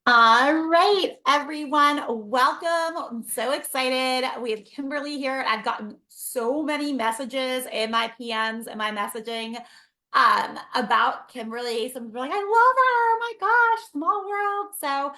All right, everyone, welcome. I'm so excited. We have Kimberly here. I've gotten so many messages in my PMs and my messaging about Kimberly. Some people are like, I love her. Oh my gosh, small world.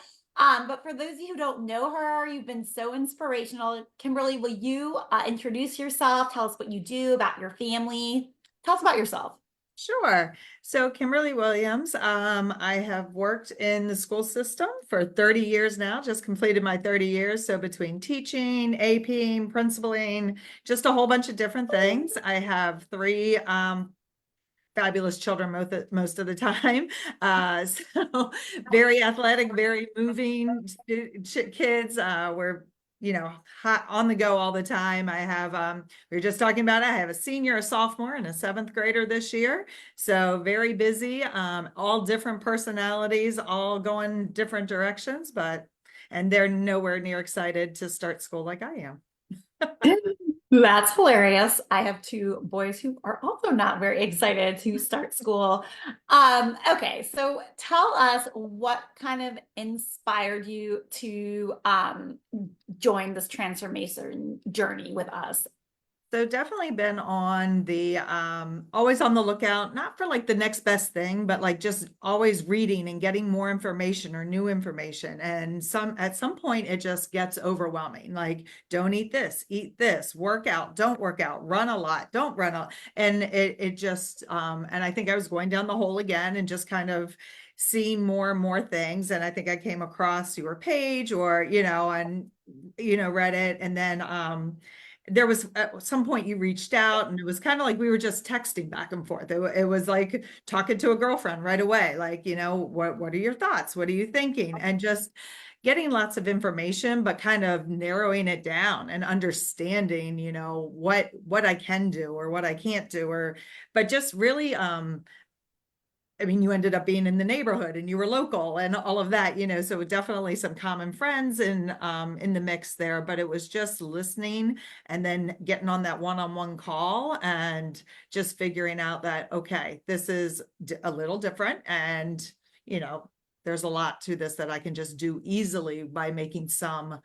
But for those of you who don't know her, you've been so inspirational. Kimberly, will you introduce yourself? Tell us what you do, about your family. Tell us about yourself. Sure. So Kimberly Williams, I have worked in the school system for 30 years now, just completed my 30 years. So between teaching, APing, principaling, just a whole bunch of different things. I have three fabulous children most of the time. So very athletic, very moving kids. We're hot on the go all the time. I have we were just talking about it. I have a senior, a sophomore, and a seventh grader this year. So very busy, all different personalities, all going different directions, and they're nowhere near excited to start school like I am. That's hilarious. I have two boys who are also not very excited to start school. Okay, so tell us what kind of inspired you to join this transformation journey with us. So definitely been on the always on the lookout, not for like the next best thing, but like just always reading and getting more information or new information. And at some point it just gets overwhelming. Like, don't eat this, work out, don't work out, run a lot, don't run a lot. And it just and I think I was going down the hole again and just kind of seeing more and more things. And I think I came across your page or, and read it. And then there was at some point you reached out and it was kind of like we were just texting back and forth. It was like talking to a girlfriend right away. Like, what are your thoughts? What are you thinking? And just getting lots of information, but kind of narrowing it down and understanding, what I can do or what I can't do, but just really, I mean, you ended up being in the neighborhood and you were local and all of that, so definitely some common friends in the mix there, but it was just listening and then getting on that one-on-one call and just figuring out that, okay, this is a little different and, there's a lot to this that I can just do easily by making some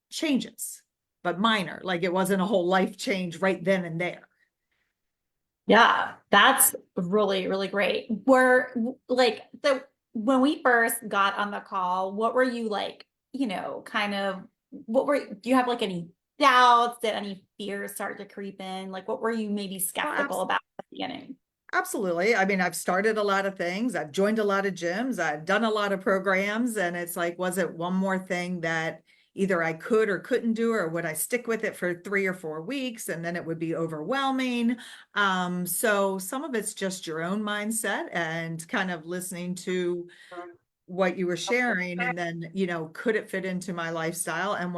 changes, but minor, like it wasn't a whole life change right then and there. Yeah, that's really, really great. So when we first got on the call, what were you like, kind of do you have like any doubts? Did any fears start to creep in? Like what were you maybe skeptical about at the beginning? Absolutely. I mean, I've started a lot of things. I've joined a lot of gyms. I've done a lot of programs. And it's like, was it one more thing that either I could or couldn't do, or would I stick with it for 3 or 4 weeks and then it would be overwhelming? So some of it's just your own mindset and kind of listening to what you were sharing. And then, could it fit into my lifestyle? And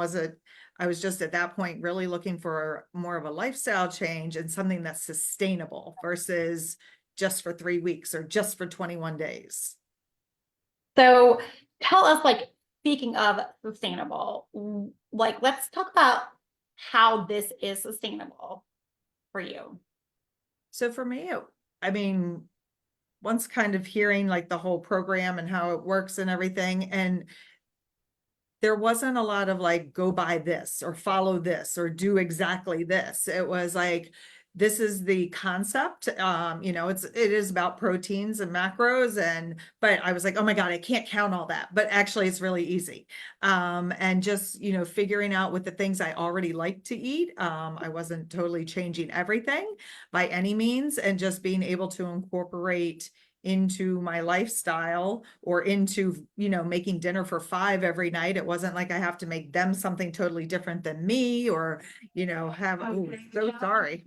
I was just at that point really looking for more of a lifestyle change and something that's sustainable versus just for 3 weeks or just for 21 days. So tell us, like, speaking of sustainable, like let's talk about how this is sustainable for you. So for me, I mean, once kind of hearing like the whole program and how it works and everything, and there wasn't a lot of like, go buy this or follow this or do exactly this. It was like, this is the concept. It is about proteins and macros. But I was like, oh my God, I can't count all that. But actually it's really easy. And just, figuring out with the things I already like to eat. I wasn't totally changing everything by any means, and just being able to incorporate into my lifestyle or into, making dinner for 5 every night. It wasn't like I have to make them something totally different than me or, have, oh, so sorry.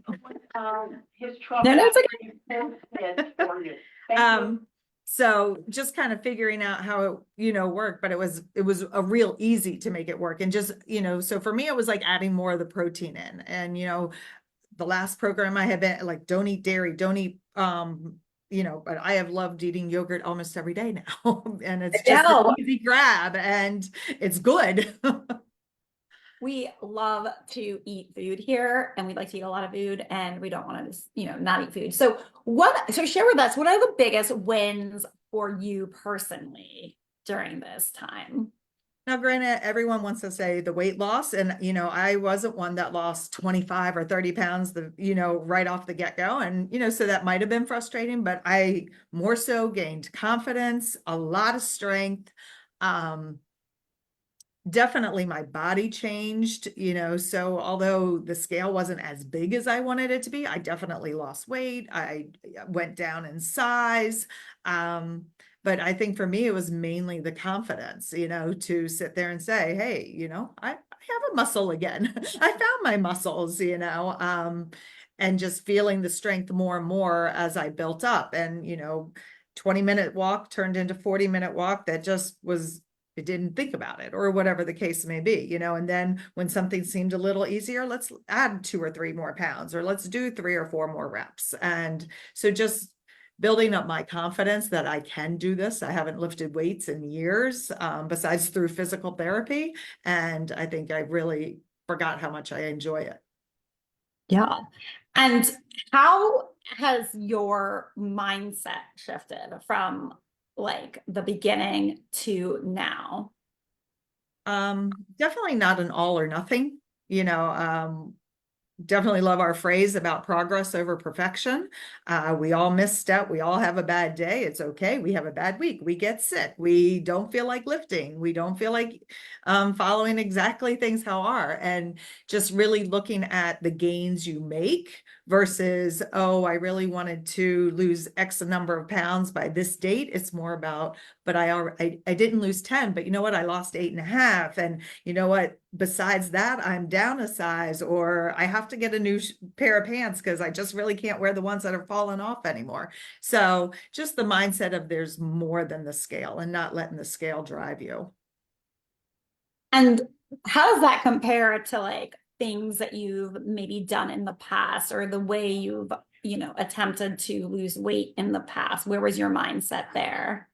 His truck. No, no, it's okay. So just kind of figuring out how it, worked, but it was a real easy to make it work. And just, so for me, it was like adding more of the protein in. And, the last program I had been like, don't eat dairy, don't eat, but I have loved eating yogurt almost every day now. And it's just an No, easy grab and it's good. we love to eat food here and we like to eat a lot of food and we don't want to just, not eat food. So share with us, what are the biggest wins for you personally? during this time? Now, granted, everyone wants to say the weight loss, and I wasn't one that lost 25 or 30 pounds, right off the get-go. And, so that might have been frustrating, but I more so gained confidence, a lot of strength. Um, Definitely my body changed, so although the scale wasn't as big as I wanted it to be, I definitely lost weight. I went down in size. Um, but I think for me, it was mainly the confidence, to sit there and say, hey, I have a muscle again. I found my muscles, and just feeling the strength more and more as I built up. And, 20-minute walk turned into 40-minute walk that just was, it didn't think about it, or whatever the case may be, and then when something seemed a little easier, let's add 2 or 3 more pounds, or let's do 3 or 4 more reps. And so just building up my confidence that I can do this. I haven't lifted weights in years, besides through physical therapy. And I think I really forgot how much I enjoy it. Yeah. And how has your mindset shifted from like the beginning to now? Definitely not an all or nothing, definitely love our phrase about progress over perfection. We all misstep. We all have a bad day. It's okay. We have a bad week. We get sick. We don't feel like lifting. We don't feel like following exactly things how are. And just really looking at the gains you make versus, oh, I really wanted to lose X number of pounds by this date. It's more about, but I didn't lose 10, but you know what? I lost 8.5. And you know what? Besides that, I'm down a size, or I have to get a new pair of pants because I just really can't wear the ones that are falling off anymore. So just the mindset of there's more than the scale, and not letting the scale drive you. And how does that compare to like things that you've maybe done in the past or the way you've, attempted to lose weight in the past? Where was your mindset there?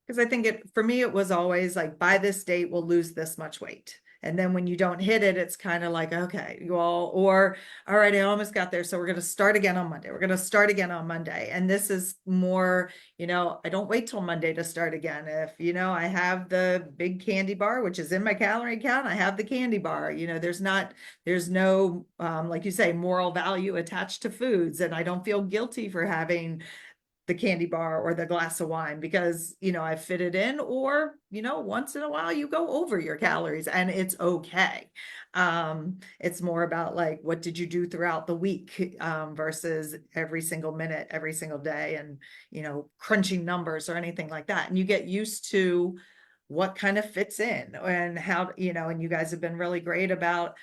Because I think for me, it was always like, by this date, we'll lose this much weight. And then when you don't hit it, it's kind of like, okay, all right, I almost got there. So we're going to start again on Monday. We're going to start again on Monday. And this is more, I don't wait till Monday to start again. If, I have the big candy bar, which is in my calorie count, I have the candy bar, there's no, like you say, moral value attached to foods. And I don't feel guilty for having the candy bar or the glass of wine because, I fit it in, or, once in a while you go over your calories and it's okay. It's more about like, what did you do throughout the week, versus every single minute, every single day, and, crunching numbers or anything like that. And you get used to what kind of fits in and how, and you guys have been really great about,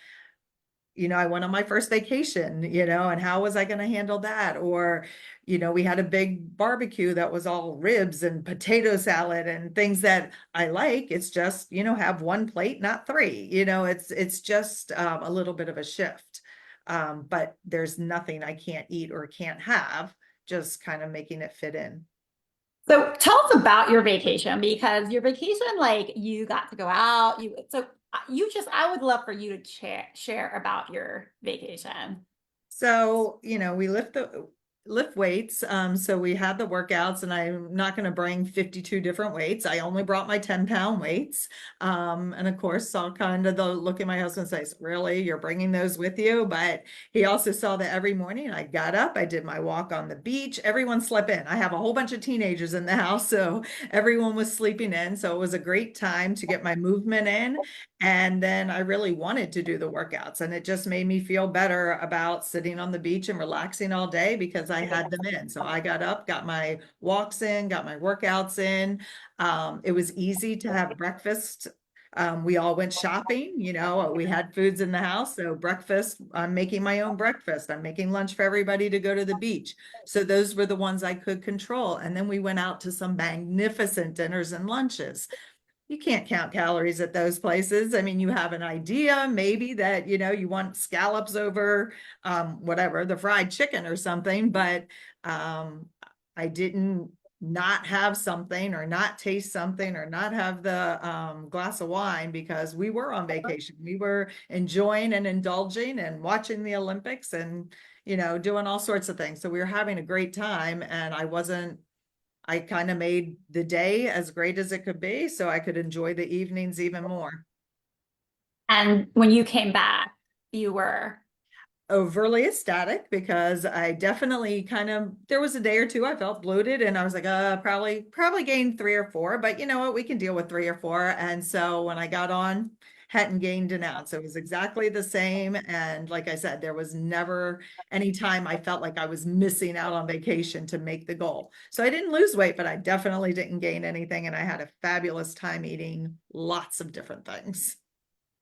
I went on my first vacation, and how was I going to handle that? Or, we had a big barbecue that was all ribs and potato salad and things that I like. It's just, have one plate, not three. It's just a little bit of a shift. But there's nothing I can't eat or can't have, just kind of making it fit in. So tell us about your vacation, because your vacation, like you got to go out, I would love for you to share about your vacation. So, we lift weights. So we had the workouts, and I'm not going to bring 52 different weights. I only brought my 10-pound weights. And of course saw kind of the look at my husband and say, really, you're bringing those with you? But he also saw that every morning I got up, I did my walk on the beach. Everyone slept in. I have a whole bunch of teenagers in the house, so everyone was sleeping in. So it was a great time to get my movement in. And then I really wanted to do the workouts, and it just made me feel better about sitting on the beach and relaxing all day because I had them in. So I got up, got my walks in, got my workouts in. It was easy to have breakfast. We all went shopping, we had foods in the house. So breakfast, I'm making my own breakfast. I'm making lunch for everybody to go to the beach. So those were the ones I could control. And then we went out to some magnificent dinners and lunches. You can't count calories at those places. I mean, you have an idea maybe that, you want scallops over, whatever, the fried chicken or something, but I didn't not have something or not taste something or not have the glass of wine because we were on vacation. We were enjoying and indulging and watching the Olympics and, doing all sorts of things. So we were having a great time, and I wasn't I kind of made the day as great as it could be so I could enjoy the evenings even more. And when you came back, you were, Overly ecstatic because I definitely kind of there was a day or two I felt bloated and I was like, probably gained 3 or 4, but you know what, we can deal with 3 or 4. And so when I got on, hadn't gained an ounce. It was exactly the same. And like I said, there was never any time I felt like I was missing out on vacation to make the goal. So I didn't lose weight, but I definitely didn't gain anything. And I had a fabulous time eating lots of different things.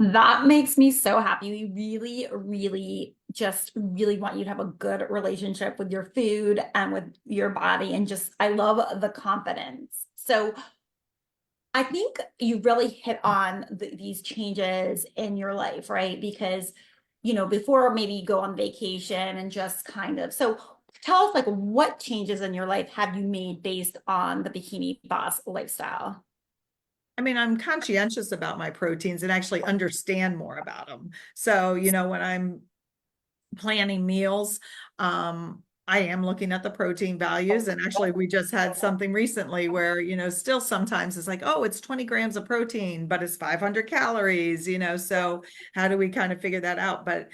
that makes me so happy. We really, really just really want you to have a good relationship with your food and with your body. And just, I love the confidence. So I think you really hit on these changes in your life, right? Because, before maybe you go on vacation and just kind of, so tell us like what changes in your life have you made based on the Bikini Boss lifestyle? I mean, I'm conscientious about my proteins and actually understand more about them. So, when I'm planning meals, I am looking at the protein values. And actually, we just had something recently where, still sometimes it's like, oh, it's 20 grams of protein, but it's 500 calories, so how do we kind of figure that out? But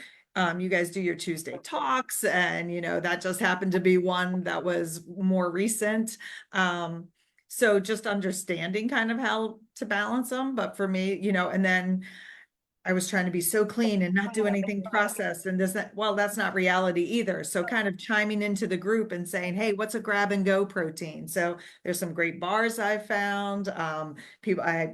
you guys do your Tuesday talks, and that just happened to be one that was more recent. So just understanding kind of how to balance them. But for me, and then I was trying to be so clean and not do anything processed and this, that, well, that's not reality either. So kind of chiming into the group and saying, hey, what's a grab and go protein? So there's some great bars I found. I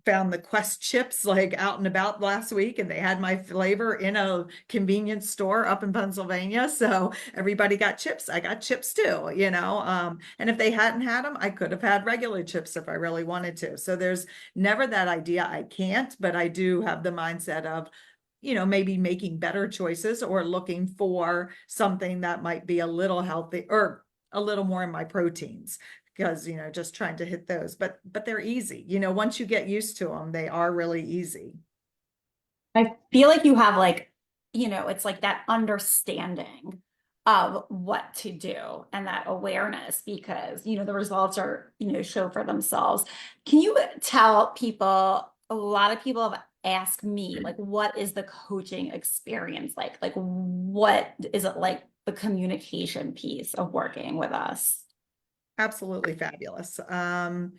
found the Quest chips like out and about last week, and they had my flavor in a convenience store up in Pennsylvania. So everybody got chips. I got chips too, and if they hadn't had them, I could have had regular chips if I really wanted to. So there's never that idea I can't, but I do have the mindset of, maybe making better choices or looking for something that might be a little healthy or a little more in my proteins because just trying to hit those, but they're easy. Once you get used to them, they are really easy. I feel like you have like, it's like that understanding of what to do and that awareness because, the results are, show for themselves. Can you tell people, a lot of people have asked me, like, what is the coaching experience like? Like, what is it like the communication piece of working with us? Absolutely fabulous. At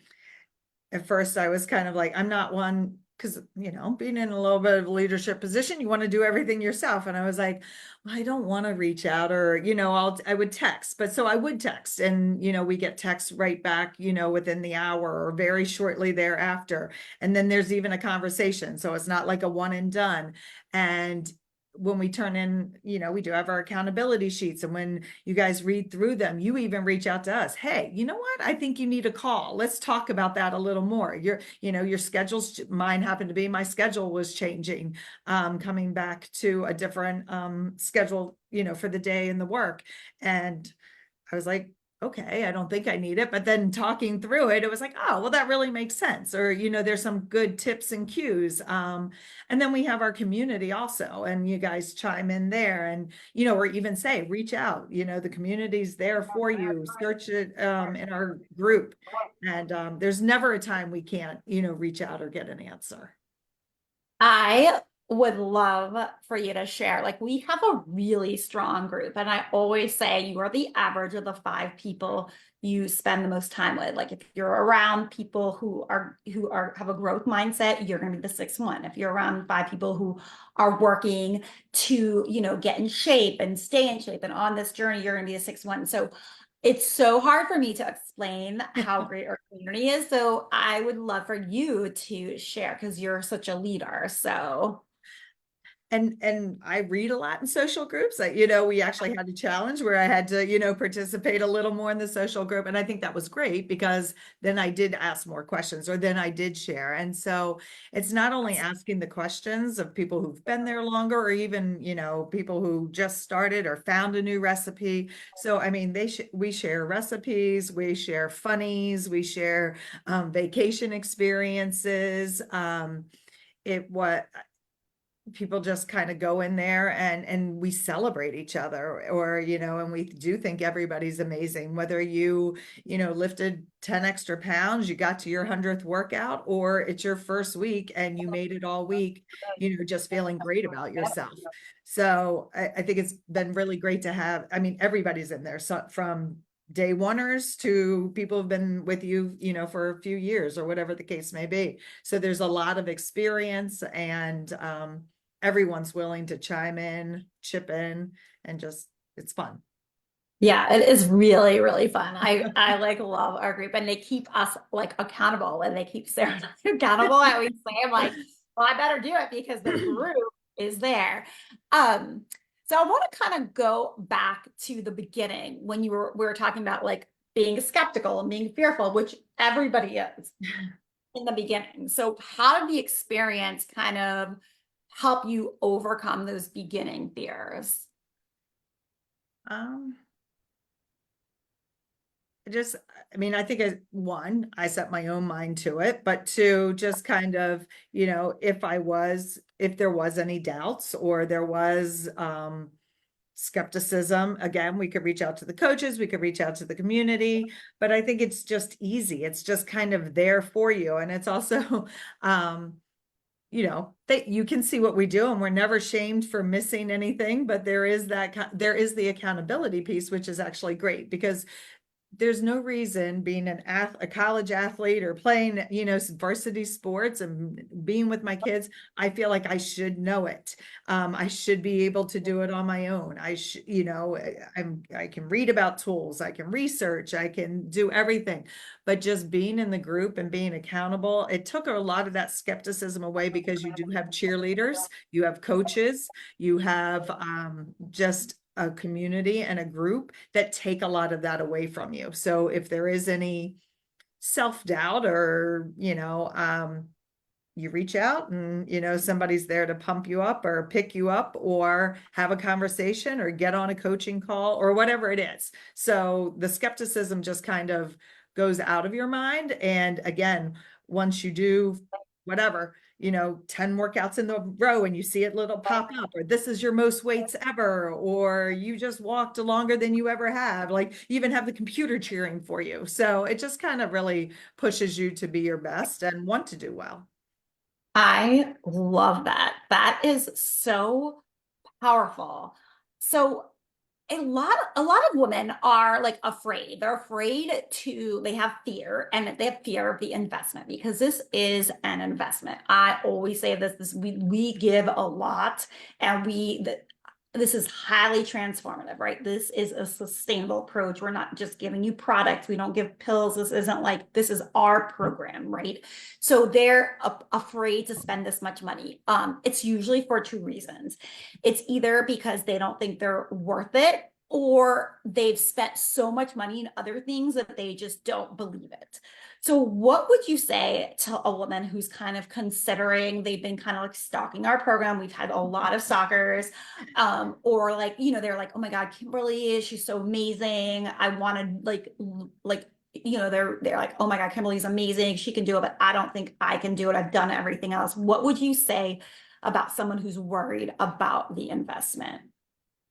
first I was kind of like, I'm not one, because being in a little bit of a leadership position, you want to do everything yourself. And I was like, well, I don't want to reach out, or I would text. But so I would text, and we get texts right back, within the hour or very shortly thereafter. And then there's even a conversation. So it's not like a one and done. And when we turn in, we do have our accountability sheets. And when you guys read through them, you even reach out to us. Hey, you know what? I think you need a call. Let's talk about that a little more. Your schedules, mine happened to be, my schedule was changing, coming back to a different schedule, for the day and the work. And I was like, okay, I don't think I need it. But then talking through it, it was like, oh, well, that really makes sense. Or, there's some good tips and cues. And then we have our community also, and you guys chime in there and, or even say, reach out, the community's there for you, search it in our group. And there's never a time we can't, reach out or get an answer. I would love for you to share. Like, we have a really strong group, and I always say you are the average of the 5 people you spend the most time with. Like, if you're around people who are have a growth mindset, you're going to be the 6th one. If you're around 5 people who are working to, get in shape and stay in shape and on this journey, you're going to be the 6th one. So it's so hard for me to explain how great our community is. So I would love for you to share because you're such a leader. So And I read a lot in social groups. Like, we actually had a challenge where I had to, participate a little more in the social group. And I think that was great because then I did ask more questions, or then I did share. And so it's not only asking the questions of people who've been there longer, or even, people who just started or found a new recipe. So, I mean, we share recipes, we share funnies, we share vacation experiences. It what people just kind of go in there and we celebrate each other, or and we do think everybody's amazing, whether you lifted 10 extra pounds, you got to your 100th workout, or it's your first week and you made it all week, just feeling great about yourself. So I think it's been really great to have, I mean, everybody's in there, so from day oneers to people who've been with you, for a few years or whatever the case may be. So there's a lot of experience, and everyone's willing to chime in, chip in, and just, it's fun. Yeah, it is really, really fun. I like love our group, and they keep us like accountable, and they keep Sarah and I accountable. I always say, I'm like, well, I better do it because the group is there. Um, so I want to kind of go back to the beginning when we were talking about like being skeptical and being fearful, which everybody is in the beginning. So how did the experience kind of help you overcome those beginning fears? Um, just, I mean, I think one, I set my own mind to it, but two, just kind of, if there was any doubts or there was, skepticism, again, we could reach out to the coaches, we could reach out to the community, but I think it's just easy. It's just kind of there for you. And it's also, that you can see what we do, and we're never shamed for missing anything, but there is the accountability piece, which is actually great, because there's no reason being a college athlete or playing, varsity sports and being with my kids, I feel like I should know it. I should be able to do it on my own. I should, I can read about tools, I can research, I can do everything. But just being in the group and being accountable, it took a lot of that skepticism away, because you do have cheerleaders, you have coaches, you have just a community and a group that take a lot of that away from you. So if there is any self-doubt, or you reach out and somebody's there to pump you up or pick you up or have a conversation or get on a coaching call or whatever it is. So the skepticism just kind of goes out of your mind. And again, once you do whatever, 10 workouts in the row and you see it little pop up, or this is your most weights ever, or you just walked longer than you ever have, like you even have the computer cheering for you. So it just kind of really pushes you to be your best and want to do well. I love that. That is so powerful. So a lot of women are like afraid. They're afraid they have fear, and they have fear of the investment, because this is an investment. I always say this we give a lot, and this is highly transformative, right? This is a sustainable approach. We're not just giving you products. We don't give pills. This isn't like, this is our program, right? So they're afraid to spend this much money. It's usually for two reasons. It's either because they don't think they're worth it, or they've spent so much money in other things that they just don't believe it. So what would you say to a woman who's kind of considering, they've been kind of like stalking our program? We've had a lot of stalkers, or like, they're like, oh my God, Kimberly, she's so amazing. I want to like, they're like, oh my God, Kimberly's amazing. She can do it, but I don't think I can do it. I've done everything else. What would you say about someone who's worried about the investment?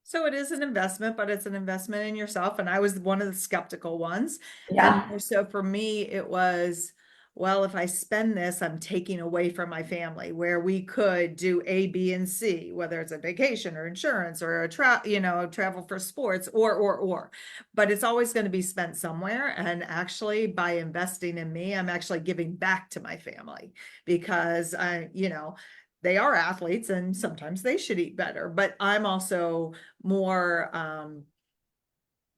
So it is an investment, but it's an investment in yourself. And I was one of the skeptical ones. And Yeah. more so for me, it was, well, if I spend this, I'm taking away from my family, where we could do A, B, and C, whether it's a vacation or insurance or travel for sports, or. But it's always going to be spent somewhere. And actually, by investing in me, I'm actually giving back to my family, because they are athletes and sometimes they should eat better, but I'm also more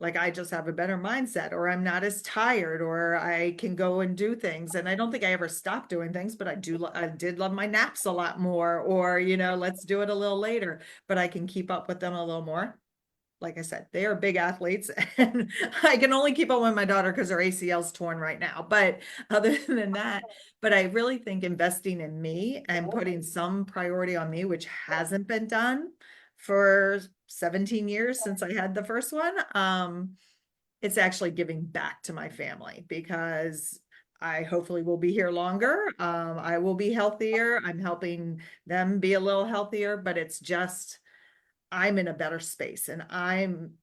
like, I just have a better mindset, or I'm not as tired, or I can go and do things. And I don't think I ever stopped doing things, but I did love my naps a lot more, or let's do it a little later, but I can keep up with them a little more. Like I said, they are big athletes, and I can only keep up with my daughter because her ACL's torn right now. But other than that, but I really think investing in me and putting some priority on me, which hasn't been done for 17 years since I had the first one. It's actually giving back to my family, because I hopefully will be here longer. I will be healthier. I'm helping them be a little healthier, but it's just, I'm in a better space and I'm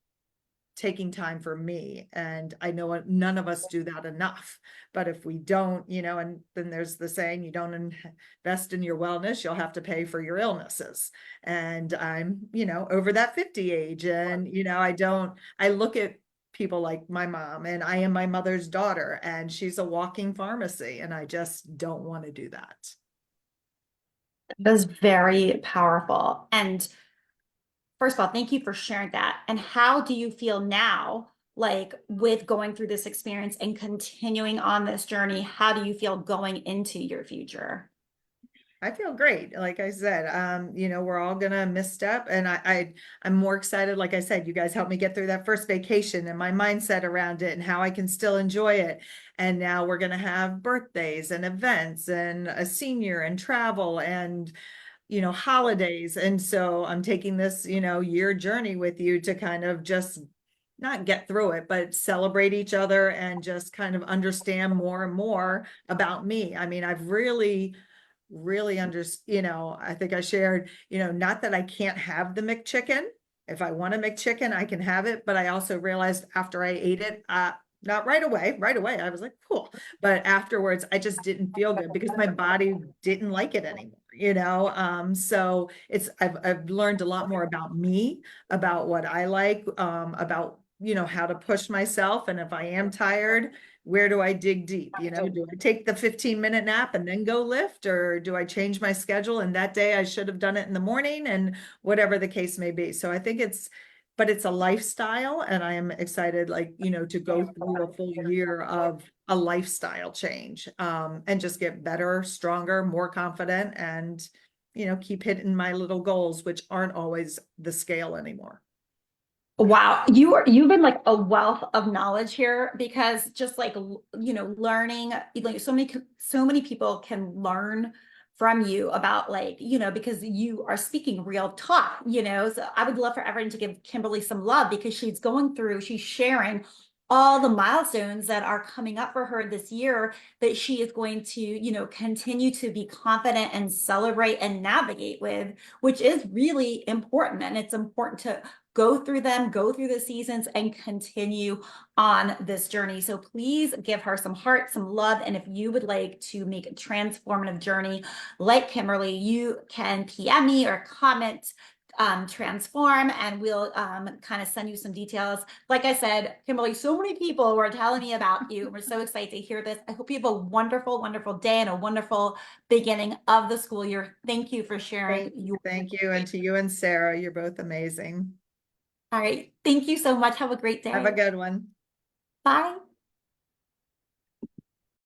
taking time for me. And I know none of us do that enough. But if we don't, and then there's the saying, you don't invest in your wellness, you'll have to pay for your illnesses. And I'm, over that 50 age. And, I look at people like my mom, and I am my mother's daughter, and she's a walking pharmacy. And I just don't want to do that. That is very powerful. And first of all, thank you for sharing that. And how do you feel now, like with going through this experience and continuing on this journey? How do you feel going into your future? I feel great. Like I said, we're all gonna misstep, and I'm more excited. Like I said, you guys helped me get through that first vacation and my mindset around it and how I can still enjoy it. And now we're gonna have birthdays and events and a senior and travel and holidays. And so I'm taking this, year journey with you to kind of just not get through it, but celebrate each other and just kind of understand more and more about me. I mean, I've really I think I shared, not that I can't have the McChicken. If I want a McChicken, I can have it. But I also realized after I ate it, not right away, I was like, cool. But afterwards, I just didn't feel good because my body didn't like it anymore, so I've learned a lot more about me, about what I like, about, how to push myself. And if I am tired, where do I dig deep? Do I take the 15-minute nap and then go lift, or do I change my schedule? And that day I should have done it in the morning, and whatever the case may be. So I think but it's a lifestyle, and I am excited, like, to go through a full year of a lifestyle change, and just get better, stronger, more confident, and, keep hitting my little goals, which aren't always the scale anymore. Wow, you've been like a wealth of knowledge here, because just like learning, like so many people can learn from you about, like, because you are speaking real talk, so I would love for everyone to give Kimberly some love, because she's sharing all the milestones that are coming up for her this year, that she is going to continue to be confident and celebrate and navigate with, which is really important. And it's important to go through the seasons, and continue on this journey. So please give her some heart, some love. And if you would like to make a transformative journey like Kimberly, you can PM me or comment transform, and we'll kind of send you some details. Like I said, Kimberly, so many people were telling me about you. We're so excited to hear this. I hope you have a wonderful, wonderful day and a wonderful beginning of the school year. Thank you for sharing your. Thank you. And to you and Sarah, you're both amazing. All right. Thank you so much. Have a great Have a day. good one. Bye.